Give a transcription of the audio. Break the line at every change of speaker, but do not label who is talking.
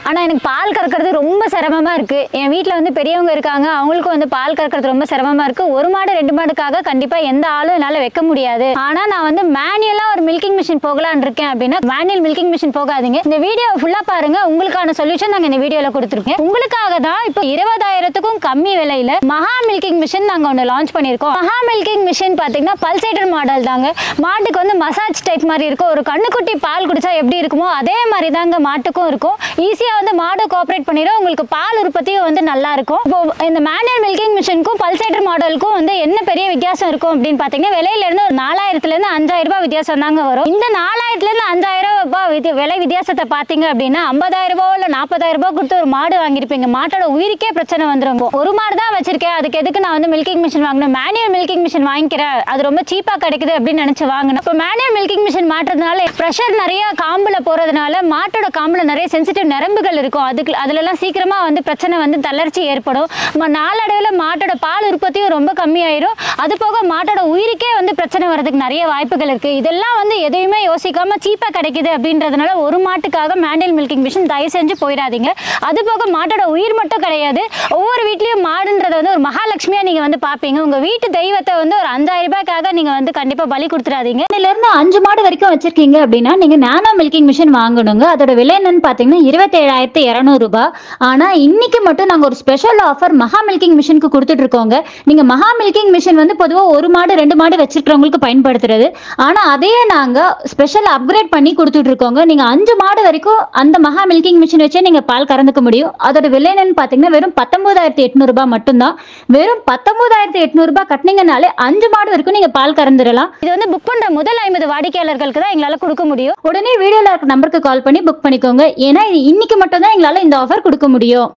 ஆனா எனக்கு பால் கறக்கிறது ரொம்ப சிரமமா இருக்கு. என் வீட்ல வந்து பெரியவங்க இருக்காங்க, அவங்களுக்கு வந்து பால் கறக்கிறது ரொம்ப சிரமமா இருக்கு. ஒரு மாடு 2 மாடுக்காக கண்டிப்பா எந்த ஆளும் என்னால வைக்க முடியாது. ஆனா நான் வந்து மேனுவலா ஒரு மில்கிங் மிஷின் போகலான்னு இருக்கேன் அப்படின்னா மேனுவல் மில்கிங் மிஷின் போகாதீங்க. இந்த வீடியோ ஃபுல்லா பாருங்க, உங்களுக்கான சொல்யூஷன் நாங்க இந்த வீடியோல கொடுத்துருக்கேன். உங்களுக்காக தான் இப்போ 20,000க்கும் கம்மி விலையில மகா மில்கிங் மிஷின் நாங்க ஒன்று லான்ச் பண்ணியிருக்கோம். மகா மில்கிங் மிஷின் பாத்தீங்கன்னா பல்சேட்டர் மாடல் தாங்க. மாட்டுக்கு வந்து மசாஜ் டைப் மாதிரி இருக்கும். ஒரு கண்ணுக்குட்டி பால் குடிச்சா எப்படி இருக்குமோ அதே மாதிரி தாங்க மாட்டுக்கும் இருக்கும். ஈஸியா வந்து மாடு கோஆபரேட் பண்ணிடும். உங்களுக்கு பால் உற்பத்தியும் வந்து நல்லா இருக்கும். இப்போ இந்த மேனுவல் மில்கிங் மிஷினுக்கும் பல்சேட்டர் மாடலுக்கும் வந்து என்ன பெரிய வித்தியாசம் இருக்கும் அப்படின்னு பாத்தீங்கன்னா விலையில இருந்து ஒரு 4,000 இருந்து 5,000 ரூபாய் வித்தியாசம் தாங்க வரும். இந்த 4,000 இருந்து 5,000 ரூபாய் விலை வித்தியாசத்தை பாத்தீங்க அப்படின்னா 50,000 ரூபாய் இல்ல 40,000 ரூபாய் கொடுத்து ஒரு மாடு வாங்கிருப்பீங்க. மாட்டோட உயிருக்கே பிரச்சனை வந்துடும். ஒரு மாடு தான் வச்சிருக்கேன், அதுக்கு எதுக்கு நான் வந்து மில்கிங் மிஷின் வாங்கணும், மேனுவல் மில்கிங் மிஷின் வாங்கிக்கிறேன், அது ரொம்ப சீப்பா கிடைக்குது அப்படின்னு நினைச்சு வாங்கணும். இப்போ மேனுவல் மில்கிங் மிஷின் மாட்டுறதுனால ப்ரெஷர் நிறைய காம்புல போறதுனால மாட்டோட காம்புல நிறைய சென்சிட்டிவ் நரம்புகள் இருக்கும். அதுலலாம் சீக்கிரமா வந்து பிரச்சனை வந்து தளர்ச்சி ஏற்படும். நாளடைவில் மாட்டோட பால் உற்பத்தியும் ரொம்ப கம்மியாயிரும். அது போக மாட்டோட உயிருக்கே வந்து பிரச்சனை வர்றதுக்கு நிறைய வாய்ப்புகள் இருக்கு. இதெல்லாம் வந்து எதையுமே யோசிக்காம சீப்பா கிடைக்குது அப்படின்றதுனால ஒரு மாட்டுக்காக மேனுவல் மில்கிங் மிஷின் தயவு செஞ்சு போயிடாதீங்க. அது போக மாட்டோட உயிர் மட்டும் கிடையாது, ஒவ்வொரு வீட்லயும் மாடுன்றது வந்து ஒரு மகாலட்சுமியா நீங்க வந்து பாப்பீங்க. உங்க வீட்டு தெய்வத்தை வந்து ஒரு 5,000 ரூபாய்க்காக நீங்க வந்து கண்டிப்பா பலி கொடுத்துறாதீங்க. இதுல இருந்து 5 மாடு வரைக்கும் வச்சிருக்கீங்க அப்படின்னா நீங்க நானோ மில்கிங் மிஷின் வாங்கணுங்க. அதோட விலை என்னன்னு பாத்தீங்கன்னா 27,200 ரூபாய். ஆனா இன்னைக்கு மட்டும் நாங்க ஒரு ஸ்பெஷல் ஆஃபர் மகா மில்கிங் மிஷினுக்கு கொடுத்துட்டு இருக்கோங்க. நீங்க மகா மில்கிங் மிஷின் வந்து பொதுவா ஒரு மாடு 2 மாடு வச்சிருக்கிறவங்களுக்கு பயன்படுத்துறது. ஆனா அதையே நாங்க ஸ்பெஷல் அப்கிரேட் பண்ணி கொடுத்துட்டு இருக்கோங்க. நீங்க 5 மாடு வரைக்கும் அந்த மகா மில்கிங் மிஷின் வச்சே நீங்க பால் கறந்துக்க முடியும். அதோட விலை என்னன்னு பாத்தீங்கன்னா வெறும் 19,800 ரூபாய் மட்டும்தான். வெறும் 19,800 ரூபாய் கட்டினீங்கனாலே 5 மாடு வரைக்கும் நீங்க பால் கறந்துடலாம். இது வந்து புக் பண்ற முதல் 50 வாடிக்கையாளர்களுக்கு தான் எங்களால கொடுக்க முடியும். உடனே வீடியோல இருக்க நம்பருக்கு கால் பண்ணி புக் பண்ணிக்கோங்க. ஏன்னா இது இன்னைக்கு மட்டும் தான் எங்களால இந்த ஆஃபர் கொடுக்க முடியும்.